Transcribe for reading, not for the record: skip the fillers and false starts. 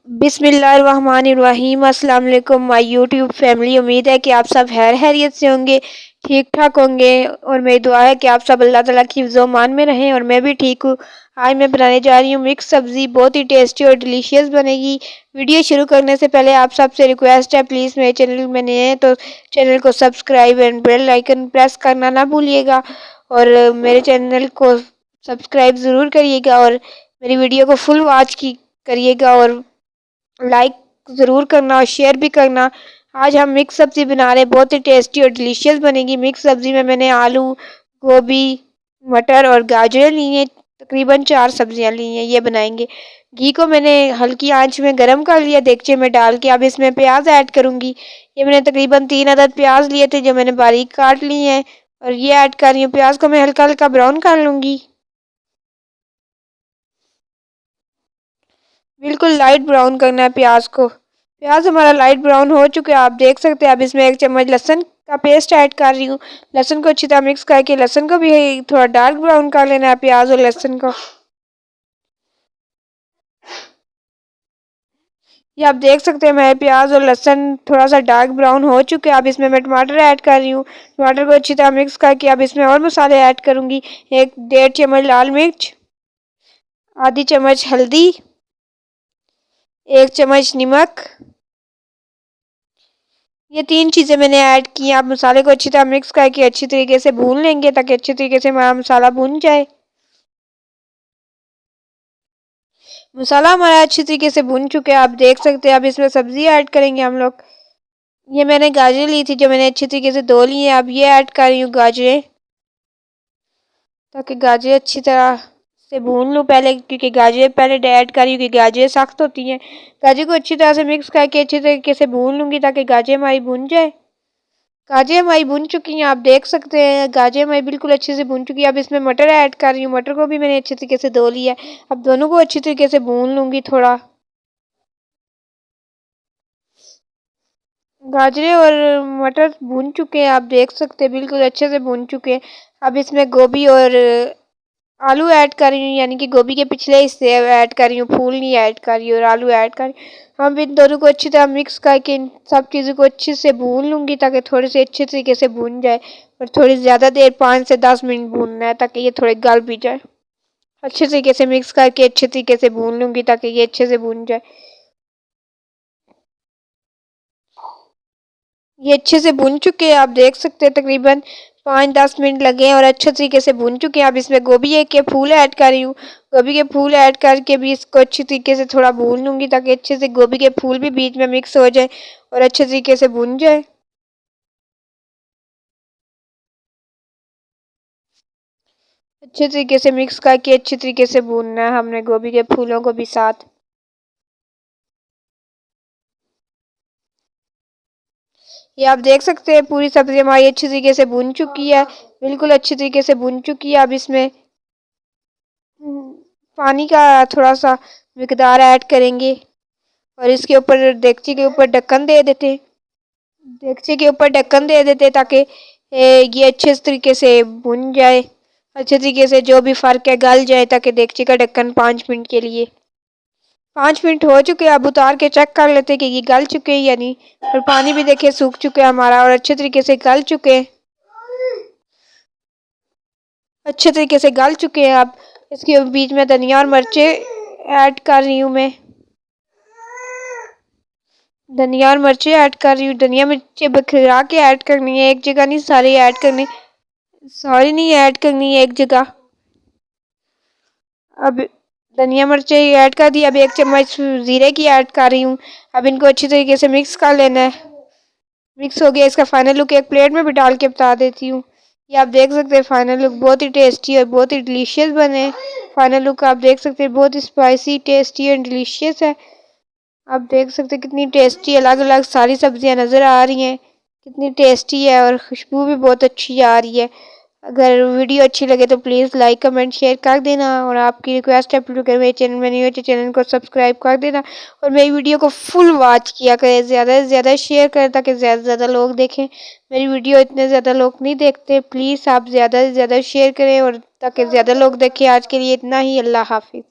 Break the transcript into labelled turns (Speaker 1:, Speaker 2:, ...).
Speaker 1: बिस्मिल्लाहिर्रहमानिर्रहीम। अस्सलाम वालेकुम माय यूट्यूब फैमिली। उम्मीद है कि आप सब खैरियत से होंगे, ठीक ठाक होंगे और मेरी दुआ है कि आप सब अल्लाह ताला की मान में रहें और मैं भी ठीक हूँ। आज मैं बनाने जा रही हूँ मिक्स सब्ज़ी, बहुत ही टेस्टी और डिलीशियस बनेगी। वीडियो शुरू करने से पहले आप सबसे रिक्वेस्ट है, प्लीज़ मेरे चैनल में नए हैं तो चैनल को subscribe and bell icon press करना ना भूलिएगा और मेरे चैनल को सब्सक्राइब ज़रूर करिएगा और मेरी वीडियो को फुल वॉच की करिएगा और लाइक ज़रूर करना और शेयर भी करना। आज हम मिक्स सब्ज़ी बना रहे हैं, बहुत ही टेस्टी और डिलीशियस बनेगी। मिक्स सब्ज़ी में मैंने आलू, गोभी, मटर और गाजर ली हैं। तकरीबन 4 सब्जियां ली हैं, ये बनाएंगे। घी को मैंने हल्की आंच में गरम कर लिया देगचे में डाल के। अब इसमें प्याज ऐड करूंगी। ये मैंने तकरीबन 3 अदद प्याज लिए थे जो मैंने बारीक काट लिए हैं और ये ऐड कर रही हूँ। प्याज को मैं हल्का हल्का ब्राउन कर लूँगी, बिल्कुल लाइट ब्राउन करना है प्याज को। प्याज हमारा लाइट ब्राउन हो चुका है, आप देख सकते हैं। अब इसमें 1 चम्मच लहसुन का पेस्ट ऐड कर रही हूँ। लहसुन को अच्छी तरह मिक्स करके लहसुन को भी थोड़ा डार्क ब्राउन कर लेना है, प्याज और लहसुन को। ये आप देख सकते हैं मेरे प्याज और लहसुन थोड़ा सा डार्क ब्राउन हो चुके हैं। अब इसमें मैं टमाटर ऐड कर रही हूँ। टमाटर को अच्छी तरह मिक्स करके अब इसमें और मसाले ऐड करूँगी। 1 1.5 चम्मच लाल मिर्च, आधी चम्मच हल्दी, 1 चम्मच नमक। ये 3 चीज़ें मैंने ऐड की हैं। आप मसाले को अच्छी तरह मिक्स करके अच्छी तरीके से भून लेंगे ताकि अच्छी तरीके से हमारा मसाला भून जाए। मसाला हमारा अच्छी तरीके से भून चुके हैं, आप देख सकते हैं। अब इसमें सब्जी ऐड करेंगे हम लोग। ये मैंने गाजर ली थी जो मैंने अच्छी तरीके से धो ली है। अब ये ऐड कर रही हूँ गाजरें, ताकि गाजरें अच्छी तरह से भून लूँ पहले, क्योंकि गाजरें पहले ऐड कर रही हूँ क्योंकि गाजरें सख्त होती हैं। गाजर को अच्छी तरह से मिक्स करके अच्छी तरीके से भून लूँगी ताकि गाजरें हमारी भून जाए। गाजरें हमारी भून चुकी हैं, आप देख सकते हैं। गाजरें हमारी बिल्कुल अच्छे से भून चुकी है। अब इसमें मटर ऐड कर रही हूँ। मटर को भी मैंने अच्छे तरीके से धो लिया है। अब दोनों को अच्छी तरीके से भून लूँगी थोड़ा। गाजरें और मटर भून चुके हैं, आप देख सकते हैं, बिल्कुल अच्छे से भून चुके हैं। अब इसमें गोभी और आलू ऐड कर रही हूँ, यानी कि गोभी के पिछले हिस्से ऐड कर रही हूँ, फूल नहीं ऐड कर रही हूँ, और आलू ऐड कर रही हूँ। हम इन दोनों को अच्छी तरह मिक्स करके इन सब चीज़ों को अच्छे से भून लूँगी ताकि थोड़े से अच्छे तरीके से भून जाए। और थोड़ी ज़्यादा देर 5 से 10 मिनट भूनना है ताकि ये थोड़े गल भी जाए। अच्छे तरीके से मिक्स करके अच्छे तरीके से भून लूँगी ताकि ये अच्छे से भून जाए। ये अच्छे से भून चुके हैं, आप देख सकते हैं। तकरीबन 5-10 मिनट लगे हैं और अच्छे तरीके से भून चुके हैं। अब इसमें गोभी के फूल ऐड कर रही हूँ। गोभी के फूल ऐड करके भी इसको अच्छी तरीके से थोड़ा भून लूँगी ताकि अच्छे से गोभी के फूल भी बीच में मिक्स हो जाए और अच्छे तरीके से भून जाए। अच्छे तरीके से मिक्स करके अच्छे तरीके से भूनना है हमने गोभी के फूलों को भी साथ। ये आप देख सकते हैं पूरी सब्जी हमारी अच्छी तरीके से भून चुकी है, बिल्कुल अच्छी तरीके से भून चुकी है। अब इसमें पानी का थोड़ा सा मिकदार ऐड करेंगे और इसके ऊपर डेगची के ऊपर ढक्कन दे देते, डेगची के ऊपर ढक्कन दे देते ताकि ये अच्छे तरीके से भुन जाए। अच्छे तरीके से जो भी फ़र्क है गल जाए ताकि डेगची का ढक्कन 5 मिनट के लिए। 5 मिनट हो चुके हैं, अब उतार के चेक कर लेते कि ये गल चुके हैं या नहीं। और पानी भी देखिए सूख चुका है हमारा और अच्छे तरीके से गल चुके हैं, अच्छे तरीके से गल चुके हैं। अब इसके बीच में धनिया और मिर्चें ऐड कर रही हूँ मैं, धनिया और मिर्चें ऐड कर रही हूँ। धनिया मिर्चें बखरा के ऐड करनी है, एक जगह नहीं सारी ऐड करनी, सारी नहीं ऐड करनी है एक जगह। अब धनिया मिर्चें ऐड कर दी। अब 1 चम्मच ज़ीरे की ऐड कर रही हूँ। अब इनको अच्छी तरीके से मिक्स कर लेना है। मिक्स हो गया, इसका फाइनल लुक एक प्लेट में भी डाल के बता देती हूँ। ये आप देख सकते हैं फाइनल लुक बहुत ही टेस्टी और बहुत ही डिलीशियस बने। फाइनल लुक आप देख सकते हैं, बहुत ही स्पाइसी, टेस्टी एंड डिलीशियस है। आप देख सकते हैं कितनी टेस्टी अलग अलग सारी सब्जियां नज़र आ रही हैं, कितनी टेस्टी है और खुशबू भी बहुत अच्छी आ रही है। अगर वीडियो अच्छी लगे तो प्लीज़ लाइक कमेंट शेयर कर देना और आपकी रिक्वेस्ट है अगर मेरे चैनल में नहीं हो तो चैनल को सब्सक्राइब कर देना और मेरी वीडियो को फुल वॉच किया करें, ज़्यादा से ज़्यादा शेयर करें ताकि ज़्यादा से ज़्यादा लोग देखें। मेरी वीडियो इतने ज़्यादा लोग नहीं देखते, प्लीज़ आप ज़्यादा से ज़्यादा शेयर करें और ताकि ज़्यादा लोग देखें। आज के लिए इतना ही, अल्लाह हाफिज़।